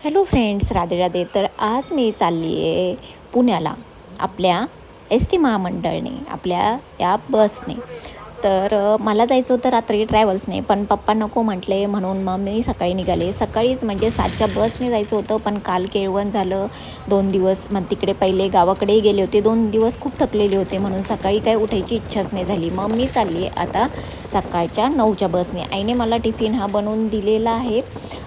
Hello friends, Radhe Radhe. तर आज मी चालली आहे पुण्याला आपल्या एस टी महामंडळने, आपल्या या बसने. तर मला जायचं होतं रात्री ट्रॅव्हल्सने, पण पप्पा नको म्हटले म्हणून मग मी सकाळी निघाले. सकाळीच म्हणजे 7च्या बसने जायचं होतं, पण काल केळवण झालं 2 दिवस. मग तिकडे पहिले गावाकडेही गेले होते, 2 दिवस खूप थकलेले होते, म्हणून सकाळी काही उठायची इच्छाच नाही झाली. मग मी चालली आहे आता सकाळच्या 9च्या बसने. आईने मला टिफिन हा बनवून दिलेला आहे.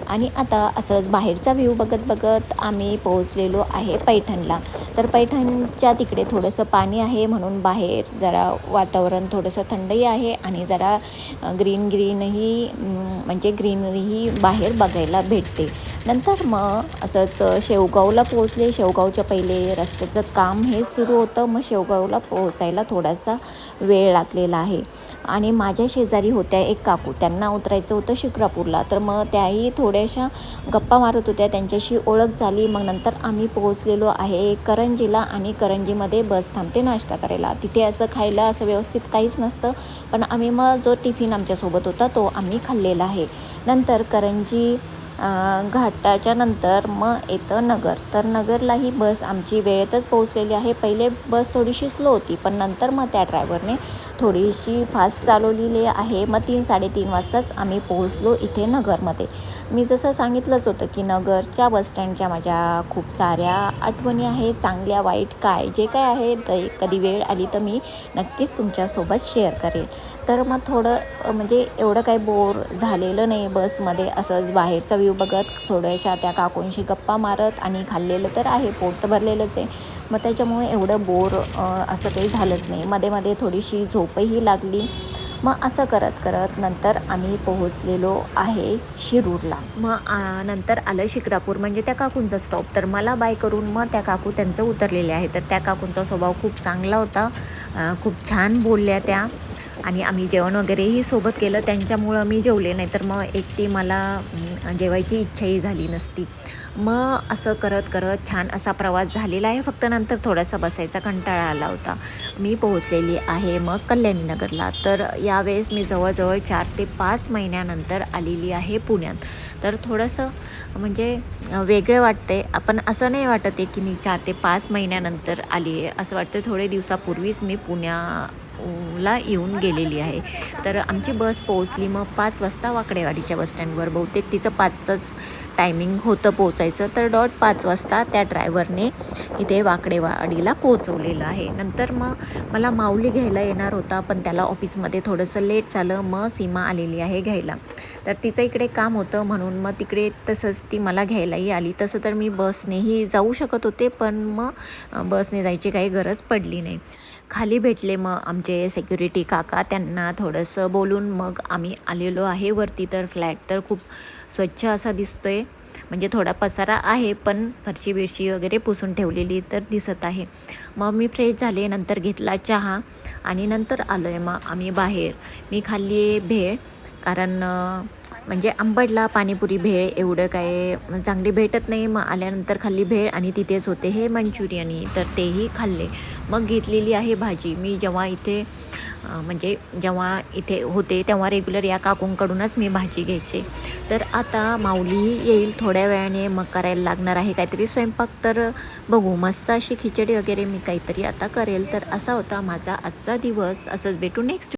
आणि आता असंच बाहेरचा व्ह्यू बघत बघत आम्ही पोहोचलेलो आहे पैठणला. तर पैठणच्या तिकडे थोडंसं पाणी आहे, म्हणून बाहेर जरा वातावरण थोडंसं थंडही आहे आणि जरा ग्रीनही म्हणजे ग्रीनरीही बाहेर बघायला भेटते. नंतर मग असंच शेवगावला पोहोचले. शेवगावच्या पहिले रस्त्याचं काम हे सुरू होतं, मग शेवगावला पोहोचायला थोडासा वेळ लागलेला आहे. आणि माझ्या शेजारी होत्या एक काकू, त्यांना उतरायचं होतं शिक्रापूरला. तर मग त्याही थोड्याशा गप्पा मारत होत्या, त्यांच्याशी ओळख झाली. मग नंतर आम्ही पोहोचलेलो आहे करंजीला, आणि करंजीमध्ये बस थांबते नाश्ता करायला. तिथे असं खायला असं व्यवस्थित काहीच नसतं, पण आम्ही मग जो टिफिन आमच्यासोबत होता तो आम्ही खाल्लेला आहे. नंतर करंजी घाटाच्या नंतर मग येतं नगर. तर नगरलाही बस आमची वेळेतच पोहोचलेली आहे. पहिले बस थोडीशी स्लो होती, पण नंतर मग त्या ड्रायव्हरने थोडीशी फास्ट चालवलेली आहे. मग 3-3:30 वाजताच आम्ही पोहोचलो इथे नगरमध्ये. मी जसं सांगितलंच होतं की नगरच्या बसस्टँडच्या माझ्या खूप साऱ्या आठवणी आहेत, चांगल्या वाईट काय जे काय आहे ते कधी वेळ आली तर मी नक्कीच तुमच्यासोबत शेअर करेन. तर मग थोडं म्हणजे एवढं काही बोर झालेलं नाही बसमध्ये. असंच बाहेरचा व्ह्यू बघत थोड्याशा त्या काकूंशी गप्पा मारत, आणि खाल्लेलं तर आहे, पोट तर भरलेलंच आहे. मग त्याच्यामुळे एवढं बोर असं काही झालंच नाही. मध्ये मध्ये थोडीशी झोपही लागली. मग असं करत करत नंतर आम्ही पोहोचलेलो आहे शिरूरला. मग नंतर आलं शिक्रापूर, म्हणजे त्या काकूंचा स्टॉप. तर मला बाय करून मग त्या काकू त्यांचं उतरलेले आहे. तर त्या काकूंचा स्वभाव खूप चांगला होता, खूप छान बोलल्या त्या. आणि आम्ही जेवण वगैरेही सोबत केलं, त्यांच्यामुळं मी जेवले, नाही तर मग एकटी मला जेवायची इच्छाही झाली नसती. मग असं करत करत छान असा प्रवास झालेला आहे. फक्त नंतर थोडासा बसायचा कंटाळा आला होता. मी पोहोचलेली आहे मग कल्याणीनगरला. तर यावेळेस मी जवळजवळ 4 ते 5 महिन्यानंतर आलेली आहे पुण्यात. तर थोडंसं म्हणजे वेगळं वाटते. आपण असं नाही वाटत आहे की मी 4 ते 5 महिन्यानंतर आली आहे, असं वाटतं थोडे दिवसापूर्वीच मी पुण्याला येऊन गेलेली आहे. तर आमची बस पोहोचली मग 5 वाजता वाकडेवाडीच्या बसस्टँडवर. बहुतेक तिचं 5च टायमिंग होतं पोचायचं. तर डॉट 5 वाजता त्या ड्रायव्हरने इथे वाकडेवाडीला पोहोचवलेलं आहे. नंतर मग मला माऊली घ्यायला येणार होता, पण त्याला ऑफिसमध्ये थोडंसं लेट झालं. मग सीमा आलेली आहे घ्यायला. तर तिचं इकडे काम होतं, म्हणून मग तिकडे तसंच ती मला घ्यायलाही आली. तसं तर मी बसनेही जाऊ शकत होते, पण मग बसने जायची काही गरज पडली नाही. खाली भेटले मग आमचे सिक्युरिटी काका, त्यांना थोडंसं बोलून मग आम्ही आलेलो आहे वरती. तर फ्लॅट तर खूप स्वच्छ असा दिसतोय, म्हणजे थोडा पसारा आहे, पण फरशी बिरशी वगैरे पुसून ठेवलेली तर दिसत आहे. मग मी फ्रेश झाले, नंतर घेतला चहा, आणि नंतर आलो आहे मग आम्ही बाहेर. मी खाल्ली आहे भेळ, कारण म्हणजे अंबडला पाणीपुरी भेळ एवढं काय चांगली भेटत नाही. मग आल्यानंतर खाल्ली भेळ, आणि तिथेच होते हे मंचुरियन, तर तेही खाल्ले. मग घेतलेली आहे भाजी. मी जेव्हा इथे होते तेव्हा रेग्युलर या काकूंकडूनच मी भाजी घ्यायचे. तर आता माऊलीही येईल थोड्या वेळाने, मग करायला लागणार आहे काहीतरी स्वयंपाक. तर बघू, मस्त अशी खिचडी वगैरे मी काहीतरी आता करेल. तर असा होता माझा आजचा दिवस. असंच भेटू नेक्स्ट